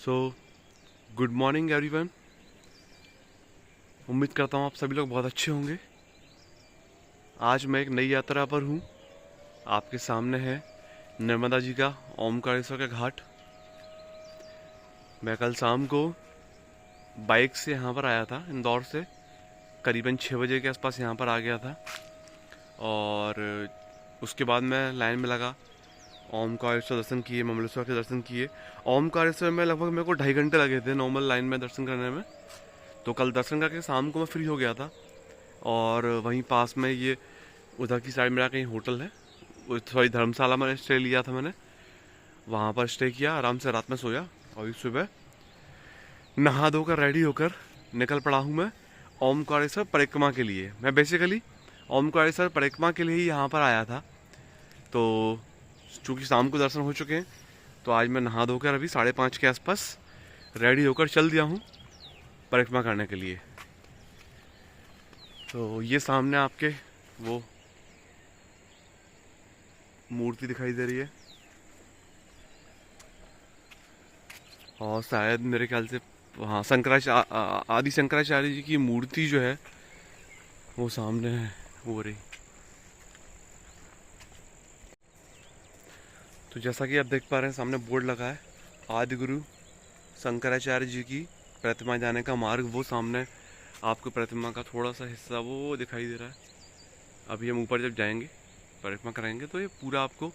So good morning everyone. उम्मीद करता हूँ आप सभी लोग बहुत अच्छे होंगे। आज मैं एक नई यात्रा पर हूँ। आपके सामने है नर्मदा जी का ओमकारेश्वर का घाट। मैं कल शाम को बाइक से यहाँ पर आया था, इंदौर से करीबन 6 बजे के आसपास यहाँ पर आ गया था और उसके बाद मैं लाइन में लगा, ओमकारेश्वर दर्शन किए, ममलेश्वर के दर्शन किए। ओमकारेश्वर में लगभग मेरे को 2.5 घंटे लगे थे नॉर्मल लाइन में दर्शन करने में। तो कल दर्शन करके शाम को मैं फ्री हो गया था और वहीं पास में ये उधर की साइड मेरा कहीं होटल है, सॉरी धर्मशाला में स्टे लिया था मैंने। वहाँ पर स्टे किया, आराम से रात में सोया और सुबह नहा धोकर रेडी होकर निकल पड़ा हूँ मैं ओमकारेश्वर परिक्रमा के लिए। मैं बेसिकली ओमकारेश्वर परिक्रमा के लिए ही यहाँ पर आया था। तो चूँकि शाम को दर्शन हो चुके हैं तो आज मैं नहा धोकर अभी 5:30 के आसपास रेडी होकर चल दिया हूँ परिक्रमा करने के लिए। तो ये सामने आपके वो मूर्ति दिखाई दे रही है और शायद मेरे ख्याल से हाँ आदि शंकराचार्य जी की मूर्ति जो है वो सामने है, वो रही। तो जैसा कि आप देख पा रहे हैं सामने बोर्ड लगा है, आदि गुरु शंकराचार्य जी की प्रतिमा जाने का मार्ग। वो सामने आपको प्रतिमा का थोड़ा सा हिस्सा वो दिखाई दे रहा है। अभी हम ऊपर जब जाएंगे परिक्रमा कराएंगे तो ये पूरा आपको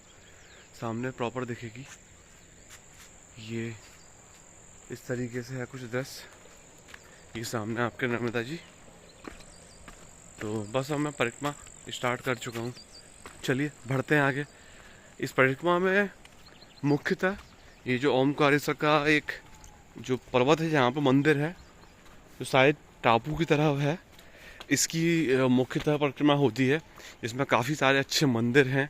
सामने प्रॉपर दिखेगी। ये इस तरीके से है कुछ दृश्य। ये सामने आपके नर्मदा जी। तो बस अब मैं परिक्रमा स्टार्ट कर चुका हूँ। चलिए बढ़ते हैं आगे। इस परिक्रमा में मुख्यतः ये जो ओमकारेश्वर का एक जो पर्वत है जहाँ पर मंदिर है, जो शायद टापू की तरह है, इसकी मुख्यतः परिक्रमा होती है। इसमें काफ़ी सारे अच्छे मंदिर हैं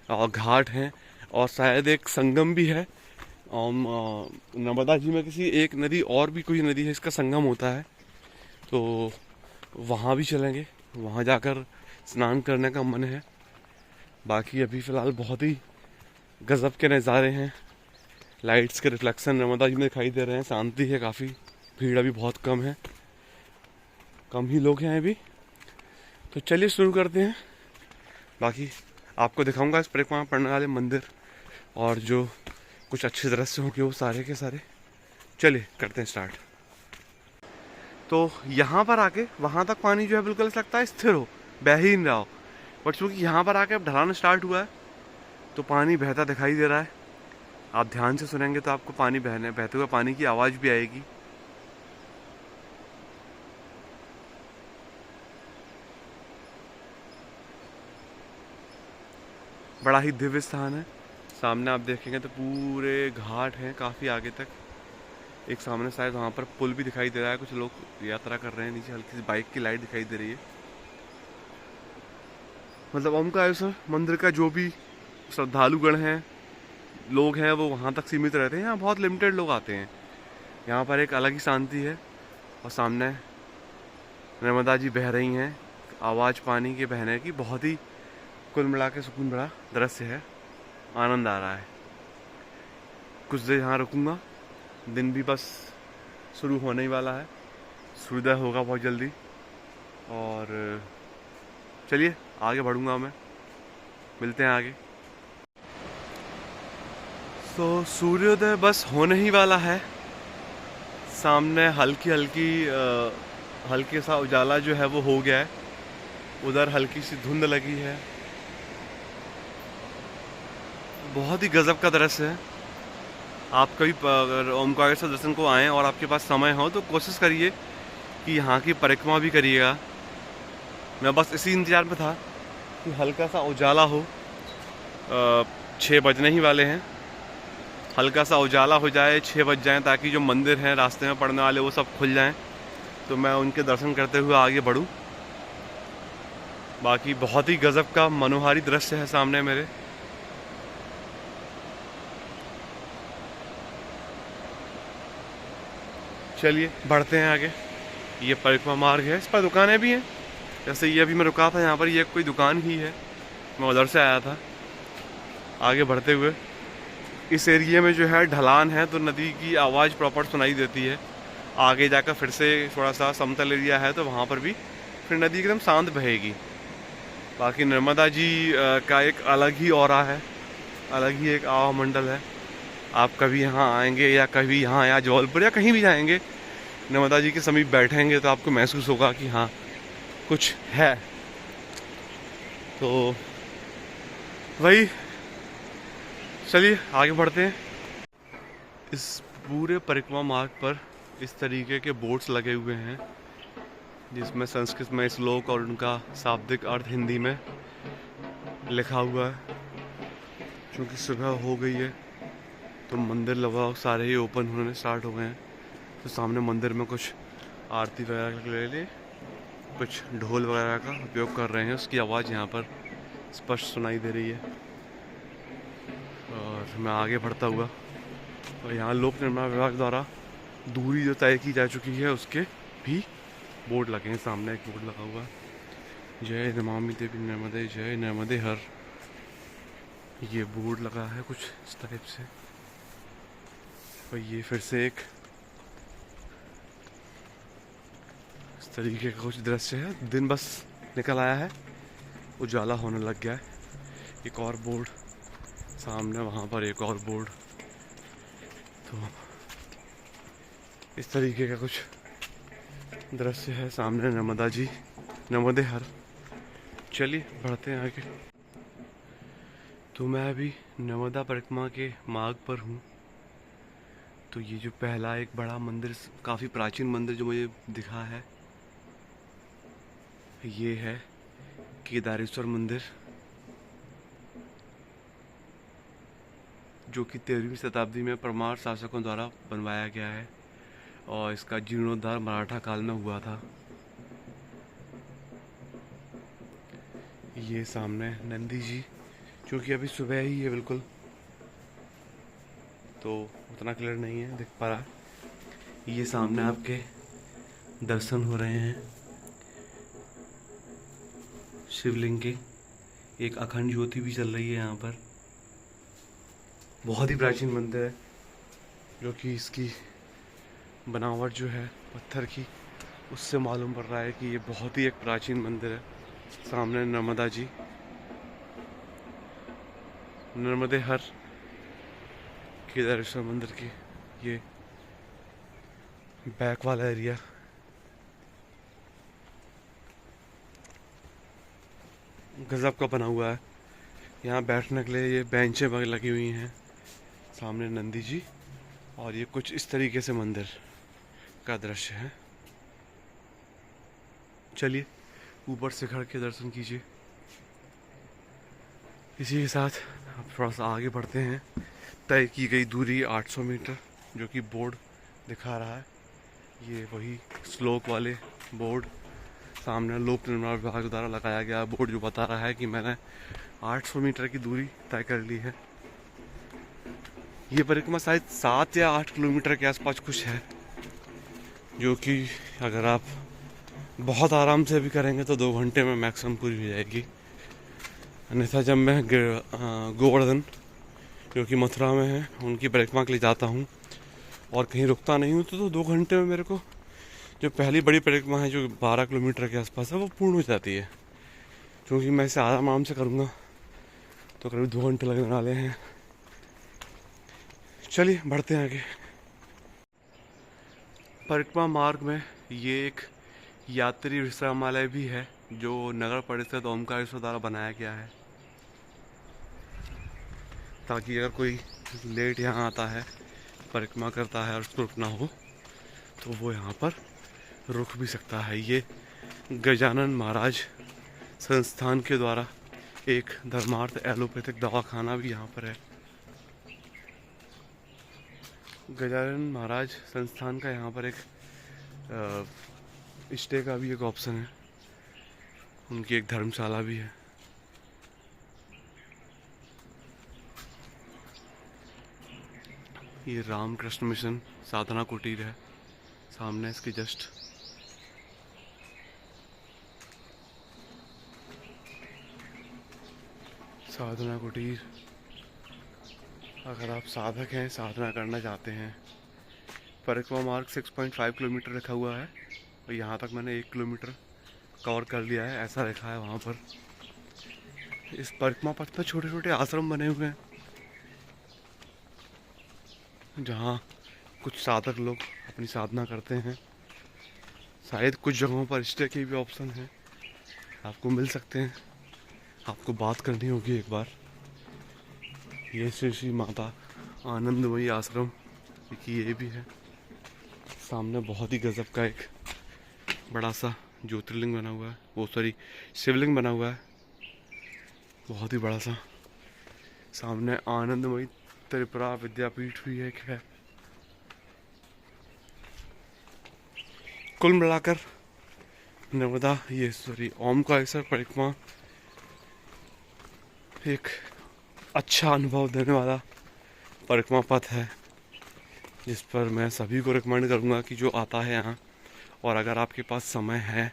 और घाट हैं और शायद एक संगम भी है। नर्मदा जी में किसी एक नदी और भी कोई नदी है, इसका संगम होता है। तो वहाँ भी चलेंगे, वहाँ जाकर स्नान करने का मन है। बाकी अभी फ़िलहाल बहुत ही गज़ब के नज़ारे हैं। लाइट्स के रिफ्लेक्शन नर्मदा जी में दिखाई दे रहे हैं। शांति है काफ़ी, भीड़ अभी बहुत कम है, कम ही लोग हैं अभी। तो चलिए शुरू करते हैं। बाकी आपको दिखाऊंगा इस परिक्रमा पड़ने वाले मंदिर और जो कुछ अच्छे दृश्य होंगे वो सारे के सारे। चलिए करते हैं स्टार्ट। तो यहाँ पर आके वहाँ तक पानी जो है बिल्कुल ऐसा लगता है स्थिर हो, बह ही नहीं रहा हो। बट चूँकि यहाँ पर आके अब ढलान स्टार्ट हुआ है तो पानी बहता दिखाई दे रहा है। आप ध्यान से सुनेंगे तो आपको पानी बहते हुए पानी की आवाज़ भी आएगी। बड़ा ही दिव्य स्थान है। सामने आप देखेंगे तो पूरे घाट हैं काफ़ी आगे तक। एक सामने शायद वहाँ पर पुल भी दिखाई दे रहा है, कुछ लोग यात्रा कर रहे हैं। नीचे हल्की सी बाइक की लाइट दिखाई दे रही है। मतलब ओमकारेश्वर मंदिर का जो भी श्रद्धालुगण हैं, लोग हैं, वो वहाँ तक सीमित रहते हैं। यहाँ बहुत लिमिटेड लोग आते हैं। यहाँ पर एक अलग ही शांति है और सामने नर्मदा जी बह रही हैं, आवाज़ पानी के बहने की बहुत ही कुल मिला के सुकून भरा दृश्य है। आनंद आ रहा है। कुछ देर यहाँ रुकूंगा। दिन भी बस शुरू होने ही वाला है, सूर्योदय होगा बहुत जल्दी। और चलिए आगे बढ़ूंगा मैं, मिलते हैं आगे। तो सूर्योदय बस होने ही वाला है। सामने हल्की सा उजाला जो है वो हो गया है। उधर हल्की सी धुंध लगी है। बहुत ही गजब का दृश्य है। आप कभी अगर ओमकारेश्वर दर्शन को आएँ और आपके पास समय हो तो कोशिश करिए कि यहाँ की परिक्रमा भी करिएगा। मैं बस इसी इंतजार में था कि हल्का सा उजाला हो। 6 बजने ही वाले हैं। हल्का सा उजाला हो जाए, 6 बज जाएँ, ताकि जो मंदिर हैं रास्ते में पड़ने वाले वो सब खुल जाएं, तो मैं उनके दर्शन करते हुए आगे बढ़ूं। बाकी बहुत ही गजब का मनोहारी दृश्य है सामने मेरे। चलिए बढ़ते हैं आगे। ये परिक्रमा मार्ग है, इस पर दुकानें भी हैं। जैसे ये अभी मैं रुका था यहाँ पर, ये कोई दुकान ही है। मैं उधर से आया था। आगे बढ़ते हुए इस एरिया में जो है ढलान है तो नदी की आवाज़ प्रॉपर सुनाई देती है। आगे जाकर फिर से थोड़ा सा समतल एरिया है तो वहाँ पर भी फिर नदी एकदम शांत बहेगी। बाकी नर्मदा जी का एक अलग ही ऑरा है, अलग ही एक आवा मंडल है। आप कभी यहाँ आएंगे या कभी यहाँ या जबलपुर या कहीं भी जाएंगे, नर्मदा जी के समीप बैठेंगे तो आपको महसूस होगा कि हाँ कुछ है। तो वही, चलिए आगे बढ़ते हैं। इस पूरे परिक्रमा मार्ग पर इस तरीके के बोर्ड्स लगे हुए हैं जिसमें संस्कृत में श्लोक और उनका शाब्दिक अर्थ हिंदी में लिखा हुआ है। क्योंकि सुबह हो गई है तो मंदिर लगभग सारे ही ओपन होने स्टार्ट हो गए हैं। तो सामने मंदिर में कुछ आरती वगैरह के लिए कुछ ढोल वगैरह का उपयोग कर रहे हैं, उसकी आवाज़ यहाँ पर स्पष्ट सुनाई दे रही है। और मैं आगे बढ़ता हुआ और यहाँ लोक निर्माण विभाग द्वारा दूरी जो तय की जा चुकी है उसके भी बोर्ड लगे हैं। सामने एक बोर्ड लगा हुआ है, जय नमामि देवी नर्मदे जय नर्मदे हर। ये बोर्ड लगा है कुछ इस टाइप से। और ये फिर से एक इस तरीके का कुछ दृश्य है। दिन बस निकल आया है, उजाला होने लग गया है। एक और बोर्ड सामने, वहाँ पर एक और बोर्ड। तो इस तरीके का कुछ दृश्य है। सामने नर्मदा जी, नर्मदे हर। चलिए बढ़ते हैं आगे। तो मैं अभी नर्मदा परिक्रमा के मार्ग पर हूँ। तो ये जो पहला एक बड़ा मंदिर, काफ़ी प्राचीन मंदिर जो मुझे दिखा है, ये है केदारेश्वर मंदिर, जो कि 13वीं शताब्दी में परमार शासकों द्वारा बनवाया गया है और इसका जीर्णोद्धार मराठा काल में हुआ था। ये सामने नंदी जी, जो कि अभी सुबह ही है बिल्कुल, तो उतना क्लियर नहीं है दिख पा रहा। ये सामने आपके दर्शन हो रहे हैं शिवलिंग के। एक अखंड ज्योति भी चल रही है यहाँ पर। बहुत ही प्राचीन मंदिर है, जो कि इसकी बनावट जो है पत्थर की, उससे मालूम पड़ रहा है कि ये बहुत ही एक प्राचीन मंदिर है। सामने नर्मदा जी, नर्मदे हर केदारेश्वर मंदिर की ये बैक वाला एरिया। गजब का बना हुआ है। यहाँ बैठने के लिए ये बेंचें वगैरह लगी हुई हैं। सामने नंदी जी, और ये कुछ इस तरीके से मंदिर का दृश्य है। चलिए ऊपर से खड़ के दर्शन कीजिए। इसी के साथ अब थोड़ा सा आगे बढ़ते हैं। तय की गई दूरी 800 मीटर, जो कि बोर्ड दिखा रहा है। ये वही श्लोक वाले बोर्ड, सामने लोक निर्माण विभाग द्वारा लगाया गया बोर्ड, जो बता रहा है कि मैंने 800 मीटर की दूरी तय कर ली है। ये परिक्रमा शायद 7 या 8 किलोमीटर के आसपास कुछ है, जो कि अगर आप बहुत आराम से भी करेंगे तो 2 घंटे में मैक्सिमम पूरी हो जाएगी। अन्यथा जब मैं गोवर्धन, जो कि मथुरा में है, उनकी परिक्रमा के लिए जाता हूँ और कहीं रुकता नहीं हूँ तो 2 घंटे में मेरे को जो पहली बड़ी परिक्रमा है, जो 12 किलोमीटर के आसपास है, वो पूर्ण हो जाती है। क्योंकि मैं इसे आराम से करूँगा तो करीब 2 घंटे लगने वाले हैं। चलिए बढ़ते हैं आगे। परिक्रमा मार्ग में ये एक यात्री विश्रामालय भी है, जो नगर परिषद ओमकारेश्वर द्वारा बनाया गया है, ताकि अगर कोई लेट यहाँ आता है, परिक्रमा करता है और उसको रुकना हो तो वो यहाँ पर रुक भी सकता है। ये गजानन महाराज संस्थान के द्वारा एक धर्मार्थ एलोपैथिक दवाखाना भी यहाँ पर है। गजानन महाराज संस्थान का यहाँ पर एक स्टे का भी एक ऑप्शन है, उनकी एक धर्मशाला भी है। ये रामकृष्ण मिशन साधना कुटीर है सामने इसके जस्ट। साधना कुटीर अगर आप साधक हैं, साधना करना चाहते हैं, परिक्रमा मार्ग 6.5 किलोमीटर रखा हुआ है और यहाँ तक मैंने 1 किलोमीटर कवर कर लिया है, ऐसा लिखा है वहाँ पर। इस परिक्रमा पथ में छोटे छोटे आश्रम बने हुए हैं जहाँ कुछ साधक लोग अपनी साधना करते हैं। शायद कुछ जगहों पर स्टे के भी ऑप्शन हैं, आपको मिल सकते हैं। आपको बात करनी होगी एक बार। ये श्री श्री माता आनंदमयी आश्रम की ये भी है। सामने बहुत ही गजब का एक बड़ा सा ज्योतिर्लिंग बना हुआ है, वो सॉरी शिवलिंग बना हुआ है, बहुत ही बड़ा सा। सामने आनंदमयी त्रिपुरा विद्यापीठ भी एक है। कुल मिलाकर नर्मदा ये सॉरी ओमकारेश्वर परिक्रमा एक अच्छा अनुभव देने वाला परिक्रमा पथ है, जिस पर मैं सभी को रिकमेंड करूँगा कि जो आता है यहाँ, और अगर आपके पास समय है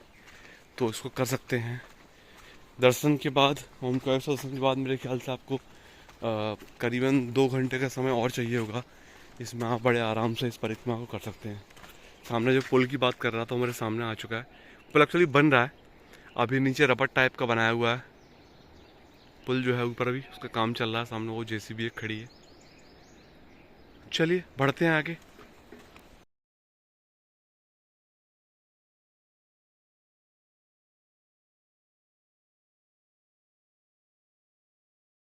तो इसको कर सकते हैं। दर्शन के बाद, ओमकारेश्वर दर्शन के बाद मेरे ख्याल से आपको करीबन 2 घंटे का समय और चाहिए होगा, इसमें आप बड़े आराम से इस परिक्रमा को कर सकते हैं। सामने जो पुल की बात कर रहा था वो मेरे सामने आ चुका है। पुल एक्चुअली बन रहा है अभी, नीचे रबड़ टाइप का बनाया हुआ है पुल जो है ऊपर, अभी उसका काम चल रहा है। सामने वो जेसीबी एक खड़ी है। चलिए बढ़ते हैं आगे।